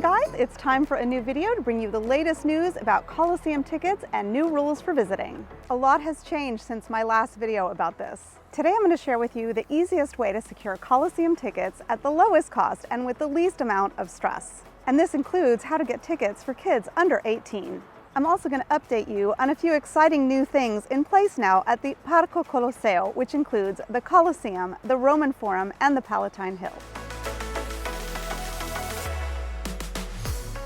Hey guys, it's time for a new video to bring you the latest news about Colosseum tickets and new rules for visiting. A lot has changed since my last video about this. Today I'm going to share with you the easiest way to secure Colosseum tickets at the lowest cost and with the least amount of stress. And this includes how to get tickets for kids under 18. I'm also going to update you on a few exciting new things in place now at the Parco Colosseo, which includes the Colosseum, the Roman Forum, and the Palatine Hill.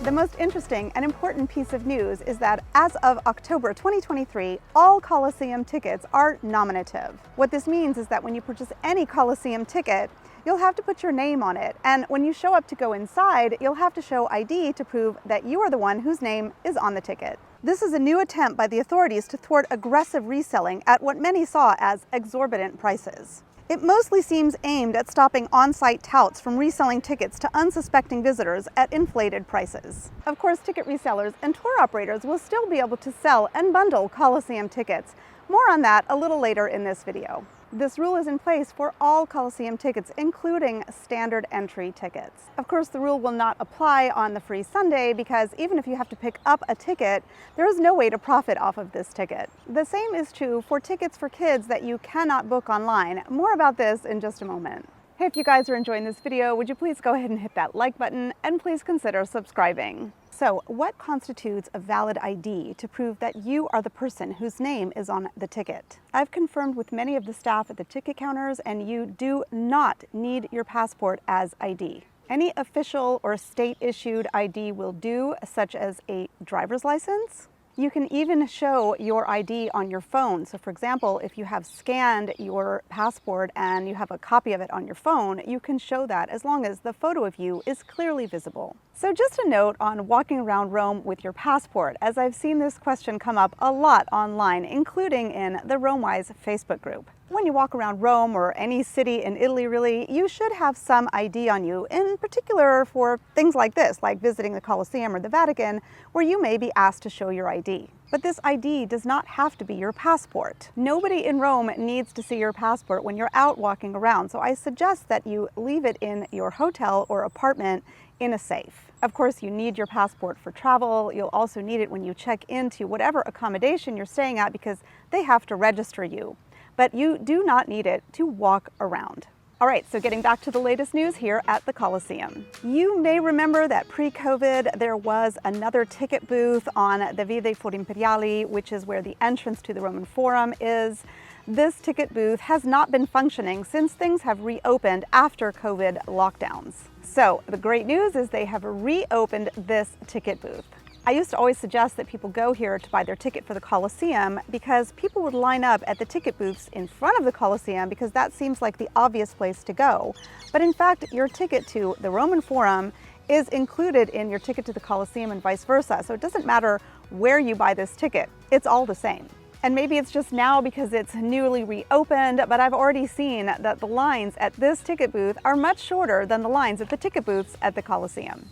The most interesting and important piece of news is that as of October 2023, all Colosseum tickets are nominative. What this means is that when you purchase any Colosseum ticket, you'll have to put your name on it, and when you show up to go inside, you'll have to show ID to prove that you are the one whose name is on the ticket. This is a new attempt by the authorities to thwart aggressive reselling at what many saw as exorbitant prices. It mostly seems aimed at stopping on-site touts from reselling tickets to unsuspecting visitors at inflated prices. Of course, ticket resellers and tour operators will still be able to sell and bundle Colosseum tickets. More on that a little later in this video. This rule is in place for all Colosseum tickets, including standard entry tickets. Of course, the rule will not apply on the free Sunday because even if you have to pick up a ticket, there is no way to profit off of this ticket. The same is true for tickets for kids that you cannot book online. More about this in just a moment. Hey, if you guys are enjoying this video, would you please go ahead and hit that like button and please consider subscribing. So, what constitutes a valid ID to prove that you are the person whose name is on the ticket? I've confirmed with many of the staff at the ticket counters, and you do not need your passport as ID. Any official or state-issued ID will do, such as a driver's license. You can even show your ID on your phone. So for example, if you have scanned your passport and you have a copy of it on your phone, you can show that as long as the photo of you is clearly visible. So just a note on walking around Rome with your passport, as I've seen this question come up a lot online, including in the RomeWise Facebook group. When you walk around Rome or any city in Italy really, you should have some ID on you, in particular for things like this, like visiting the Colosseum or the Vatican, where you may be asked to show your ID. But this ID does not have to be your passport. Nobody in Rome needs to see your passport when you're out walking around, so I suggest that you leave it in your hotel or apartment in a safe. Of course, you need your passport for travel. You'll also need it when you check into whatever accommodation you're staying at because they have to register you. But you do not need it to walk around. All right, so getting back to the latest news here at the Colosseum. You may remember that pre-COVID, there was another ticket booth on the Via dei Fori Imperiali, which is where the entrance to the Roman Forum is. This ticket booth has not been functioning since things have reopened after COVID lockdowns. So the great news is they have reopened this ticket booth. I used to always suggest that people go here to buy their ticket for the Colosseum because people would line up at the ticket booths in front of the Colosseum because that seems like the obvious place to go. But in fact, your ticket to the Roman Forum is included in your ticket to the Colosseum and vice versa. So it doesn't matter where you buy this ticket, it's all the same. And maybe it's just now because it's newly reopened, but I've already seen that the lines at this ticket booth are much shorter than the lines at the ticket booths at the Colosseum.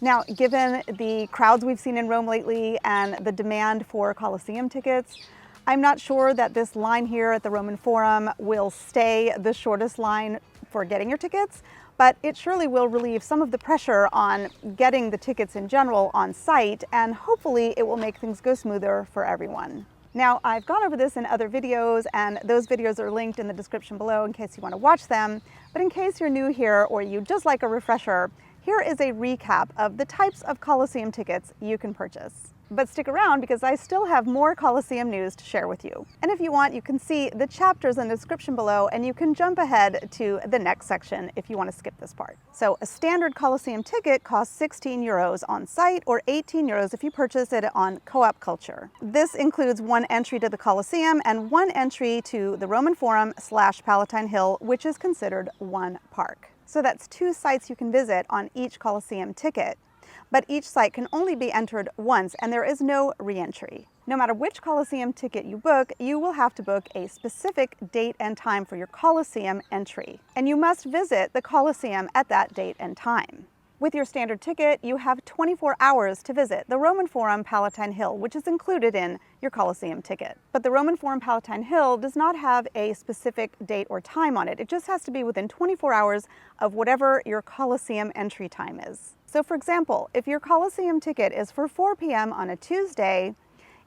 Now, given the crowds we've seen in Rome lately and the demand for Colosseum tickets, I'm not sure that this line here at the Roman Forum will stay the shortest line for getting your tickets, but it surely will relieve some of the pressure on getting the tickets in general on site, and hopefully it will make things go smoother for everyone. Now, I've gone over this in other videos, and those videos are linked in the description below in case you want to watch them, but in case you're new here or you just like a refresher, here is a recap of the types of Colosseum tickets you can purchase. But stick around because I still have more Colosseum news to share with you. And if you want, you can see the chapters in the description below and you can jump ahead to the next section if you want to skip this part. So a standard Colosseum ticket costs 16 euros on site or 18 euros if you purchase it on Co-op Culture. This includes one entry to the Colosseum and one entry to the Roman Forum / Palatine Hill, which is considered one park. So that's 2 sites you can visit on each Colosseum ticket, but each site can only be entered once and there is no re-entry. No matter which Colosseum ticket you book, you will have to book a specific date and time for your Colosseum entry, and you must visit the Colosseum at that date and time. With your standard ticket, you have 24 hours to visit the Roman Forum Palatine Hill, which is included in your Colosseum ticket. But the Roman Forum Palatine Hill does not have a specific date or time on it. It just has to be within 24 hours of whatever your Colosseum entry time is. So for example, if your Colosseum ticket is for 4 p.m. on a Tuesday,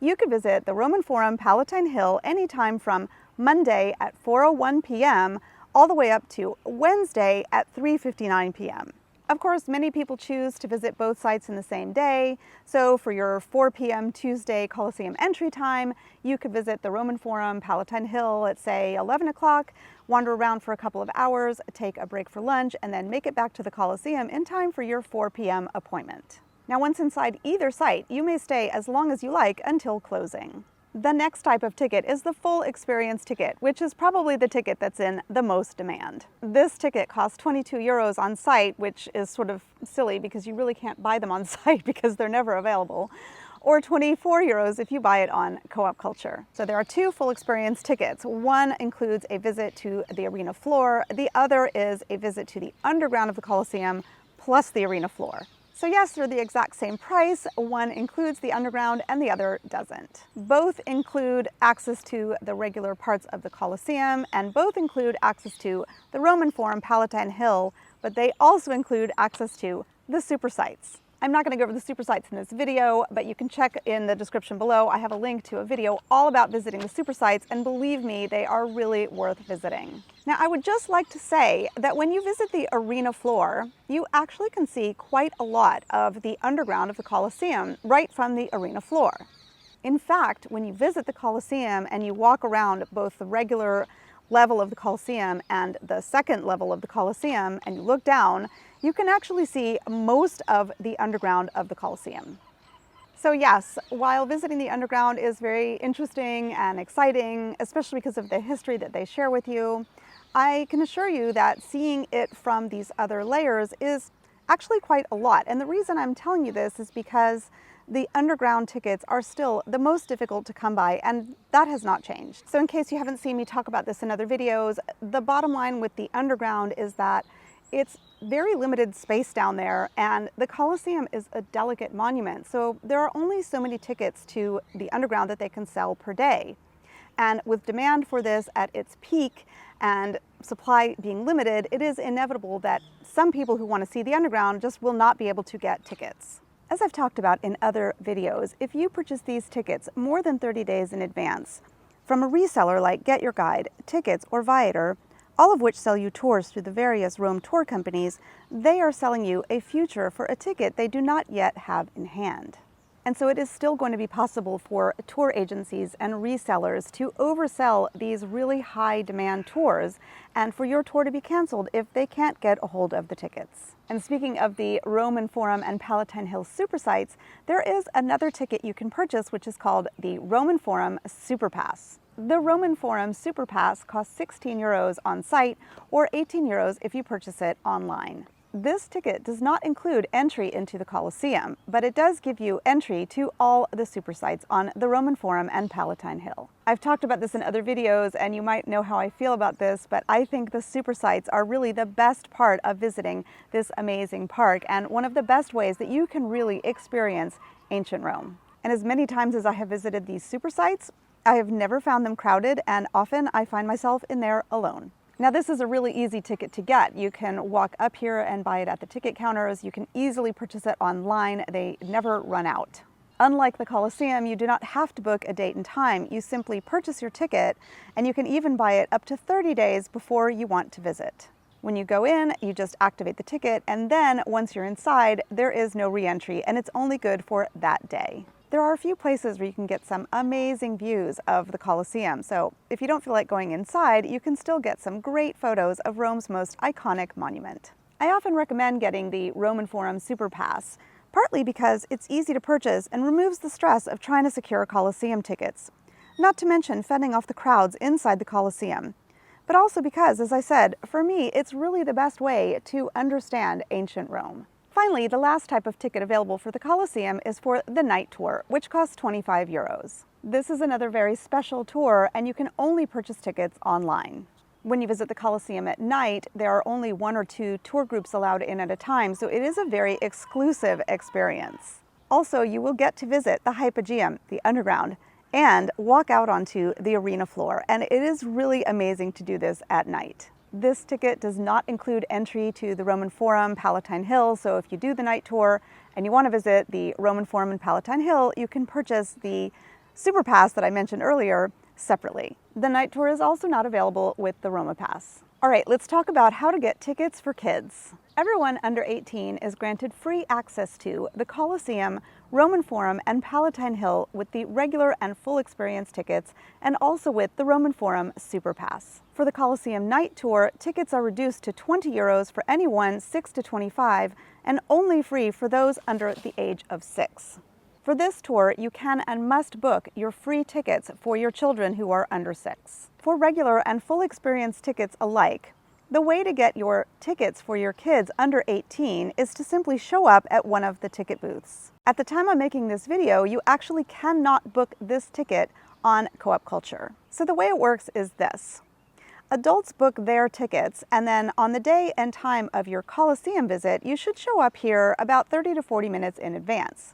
you could visit the Roman Forum Palatine Hill anytime from Monday at 4:01 p.m. all the way up to Wednesday at 3:59 p.m. Of course, many people choose to visit both sites in the same day, so for your 4 p.m. Tuesday Colosseum entry time, you could visit the Roman Forum Palatine Hill at, say, 11 o'clock, wander around for a couple of hours, take a break for lunch, and then make it back to the Colosseum in time for your 4 p.m. appointment. Now, once inside either site, you may stay as long as you like until closing. The next type of ticket is the full experience ticket, which is probably the ticket that's in the most demand. This ticket costs 22 euros on site, which is sort of silly because you really can't buy them on site because they're never available, or 24 euros if you buy it on Co-op Culture. So there are two full experience tickets. One includes a visit to the arena floor. The other is a visit to the underground of the Colosseum plus the arena floor. So yes, they're the exact same price. One includes the underground and the other doesn't. Both include access to the regular parts of the Colosseum, and both include access to the Roman Forum Palatine Hill, but they also include access to the super sites. I'm not going to go over the super sites in this video, but you can check in the description below. I have a link to a video all about visiting the super sites, and believe me, they are really worth visiting. Now, I would just like to say that when you visit the arena floor, you actually can see quite a lot of the underground of the Colosseum right from the arena floor. In fact, when you visit the Colosseum and you walk around both the regular level of the Colosseum and the second level of the Colosseum, and you look down, you can actually see most of the underground of the Colosseum. So yes, while visiting the underground is very interesting and exciting, especially because of the history that they share with you, I can assure you that seeing it from these other layers is actually quite a lot. And the reason I'm telling you this is because the underground tickets are still the most difficult to come by, and that has not changed. So in case you haven't seen me talk about this in other videos, the bottom line with the underground is that it's very limited space down there, and the Colosseum is a delicate monument, so there are only so many tickets to the underground that they can sell per day. And with demand for this at its peak and supply being limited, it is inevitable that some people who want to see the underground just will not be able to get tickets. As I've talked about in other videos, if you purchase these tickets more than 30 days in advance from a reseller like Get Your Guide, Tickets, or Viator, all of which sell you tours through the various Rome tour companies, they are selling you a future for a ticket they do not yet have in hand. And so it is still going to be possible for tour agencies and resellers to oversell these really high demand tours, and for your tour to be canceled if they can't get a hold of the tickets. And speaking of the Roman Forum and Palatine Hill super sites, there is another ticket you can purchase which is called the Roman Forum Super Pass. The Roman Forum Super Pass costs 16 euros on site or 18 euros if you purchase it online. This ticket does not include entry into the Colosseum, but it does give you entry to all the super sites on the Roman Forum and Palatine Hill. I've talked about this in other videos, and you might know how I feel about this, but I think the super sites are really the best part of visiting this amazing park, and one of the best ways that you can really experience ancient Rome. And as many times as I have visited these super sites, I have never found them crowded, and often I find myself in there alone. Now, this is a really easy ticket to get. You can walk up here and buy it at the ticket counters. You can easily purchase it online. They never run out. Unlike the Colosseum, you do not have to book a date and time. You simply purchase your ticket, and you can even buy it up to 30 days before you want to visit. When you go in, you just activate the ticket, and then once you're inside, there is no re-entry, and it's only good for that day. There are a few places where you can get some amazing views of the Colosseum, so if you don't feel like going inside, you can still get some great photos of Rome's most iconic monument. I often recommend getting the Roman Forum Super Pass, partly because it's easy to purchase and removes the stress of trying to secure Colosseum tickets, not to mention fending off the crowds inside the Colosseum, but also because, as I said, for me, it's really the best way to understand ancient Rome. Finally, the last type of ticket available for the Colosseum is for the night tour, which costs 25 euros. This is another very special tour, and you can only purchase tickets online. When you visit the Colosseum at night, there are only 1 or 2 tour groups allowed in at a time, so it is a very exclusive experience. Also, you will get to visit the Hypogeum, the underground, and walk out onto the arena floor, and it is really amazing to do this at night. This ticket does not include entry to the Roman Forum, Palatine Hill, so if you do the night tour and you want to visit the Roman Forum and Palatine Hill, you can purchase the Super Pass that I mentioned earlier separately. The night tour is also not available with the Roma Pass. All right, let's talk about how to get tickets for kids. Everyone under 18 is granted free access to the Colosseum, Roman Forum, and Palatine Hill with the regular and full experience tickets, and also with the Roman Forum Super Pass. For the Colosseum night tour, tickets are reduced to €20 for anyone 6 to 25 and only free for those under the age of 6. For this tour, you can and must book your free tickets for your children who are under 6. For regular and full experience tickets alike, the way to get your tickets for your kids under 18 is to simply show up at one of the ticket booths. At the time I'm making this video, you actually cannot book this ticket on Co-op Culture. So the way it works is this. Adults book their tickets, and then on the day and time of your Colosseum visit, you should show up here about 30 to 40 minutes in advance.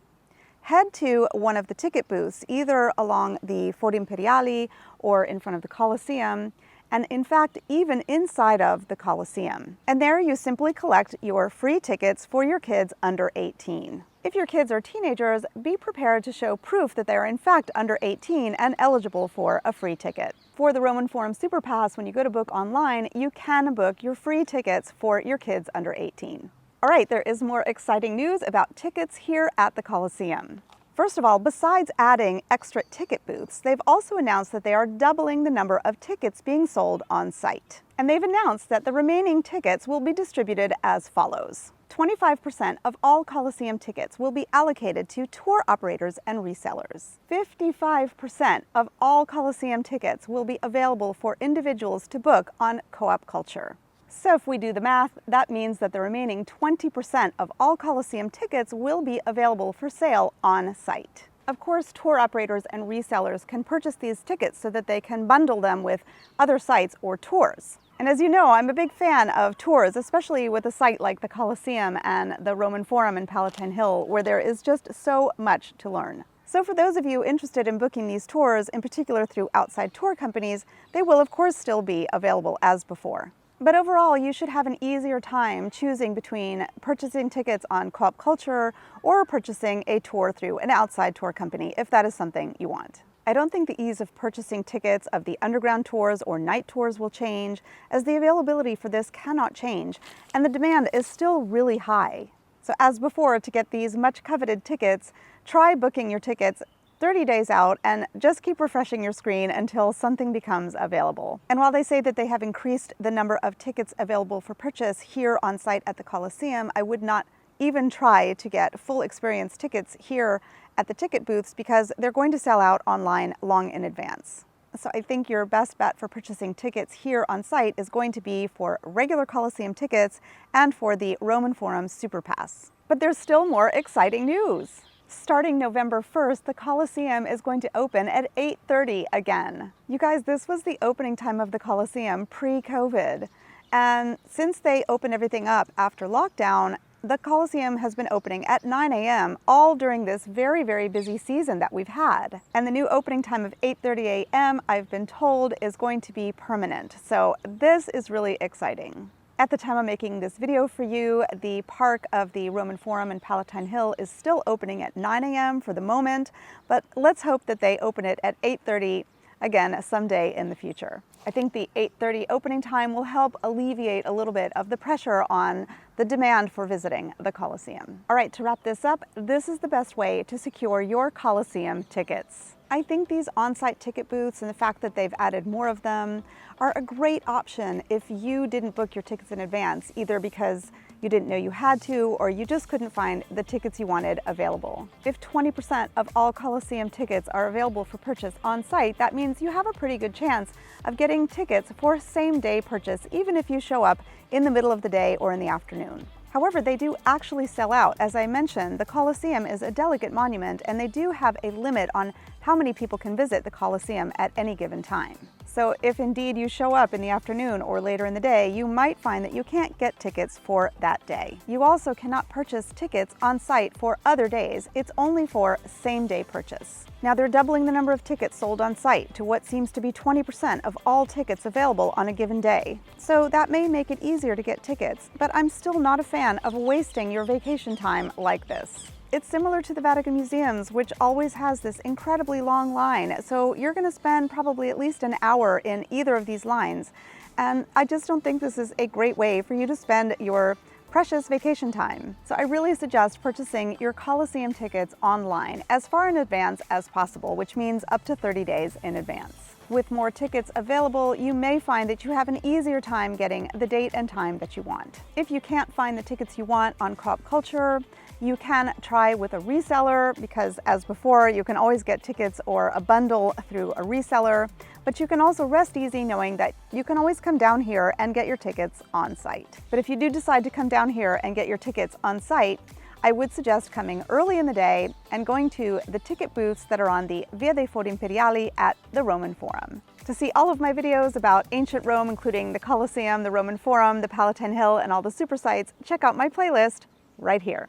Head to one of the ticket booths, either along the Fori Imperiali or in front of the Colosseum, and in fact, even inside of the Colosseum. And there you simply collect your free tickets for your kids under 18. If your kids are teenagers, be prepared to show proof that they are in fact under 18 and eligible for a free ticket. For the Roman Forum Super Pass, when you go to book online, you can book your free tickets for your kids under 18. All right, there is more exciting news about tickets here at the Colosseum. First of all, besides adding extra ticket booths, they've also announced that they are doubling the number of tickets being sold on site. And they've announced that the remaining tickets will be distributed as follows. 25% of all Colosseum tickets will be allocated to tour operators and resellers. 55% of all Colosseum tickets will be available for individuals to book on Co-op Culture. So if we do the math, that means that the remaining 20% of all Colosseum tickets will be available for sale on site. Of course, tour operators and resellers can purchase these tickets so that they can bundle them with other sites or tours. And as you know, I'm a big fan of tours, especially with a site like the Colosseum and the Roman Forum and Palatine Hill, where there is just so much to learn. So for those of you interested in booking these tours, in particular through outside tour companies, they will of course still be available as before. But overall, you should have an easier time choosing between purchasing tickets on Co-op Culture or purchasing a tour through an outside tour company, if that is something you want. I don't think the ease of purchasing tickets of the underground tours or night tours will change, as the availability for this cannot change, and the demand is still really high. So as before, to get these much coveted tickets, try booking your tickets 30 days out and just keep refreshing your screen until something becomes available. And while they say that they have increased the number of tickets available for purchase here on site at the Colosseum, I would not even try to get full experience tickets here at the ticket booths because they're going to sell out online long in advance. So I think your best bet for purchasing tickets here on site is going to be for regular Colosseum tickets and for the Roman Forum Super Pass. But there's still more exciting news. Starting November 1st, the Colosseum is going to open at 8:30 again. You guys, this was the opening time of the Colosseum pre-COVID. And since they opened everything up after lockdown, the Colosseum has been opening at 9 a.m. all during this very, very busy season that we've had. And the new opening time of 8:30 a.m., I've been told, is going to be permanent. So this is really exciting. At the time I'm making this video for you, the park of the Roman Forum and Palatine Hill is still opening at 9 a.m. for the moment, but let's hope that they open it at 8:30 again someday in the future. I think the 8:30 opening time will help alleviate a little bit of the pressure on the demand for visiting the Colosseum. All right, to wrap this up, this is the best way to secure your Colosseum tickets. I think these on-site ticket booths and the fact that they've added more of them are a great option if you didn't book your tickets in advance, either because you didn't know you had to or you just couldn't find the tickets you wanted available. If 20% of all Colosseum tickets are available for purchase on site, that means you have a pretty good chance of getting tickets for same-day purchase, even if you show up in the middle of the day or in the afternoon. However, they do actually sell out. As I mentioned, the Colosseum is a delicate monument and they do have a limit on how many people can visit the Colosseum at any given time. So if indeed you show up in the afternoon or later in the day, you might find that you can't get tickets for that day. You also cannot purchase tickets on site for other days. It's only for same-day purchase. Now they're doubling the number of tickets sold on site to what seems to be 20% of all tickets available on a given day. So that may make it easier to get tickets, but I'm still not a fan of wasting your vacation time like this. It's similar to the Vatican museums, which always has this incredibly long line, so you're going to spend probably at least an hour in either of these lines, and I just don't think this is a great way for you to spend your precious vacation time. So I really suggest purchasing your Colosseum tickets online as far in advance as possible, which means up to 30 days in advance. With more tickets available, you may find that you have an easier time getting the date and time that you want. If you can't find the tickets you want on Co-op Culture, you can try with a reseller because, as before, you can always get tickets or a bundle through a reseller, but you can also rest easy knowing that you can always come down here and get your tickets on site. But if you do decide to come down here and get your tickets on site, I would suggest coming early in the day and going to the ticket booths that are on the Via dei Fori Imperiali at the Roman Forum. To see all of my videos about ancient Rome, including the Colosseum, the Roman Forum, the Palatine Hill, and all the super sites, check out my playlist right here.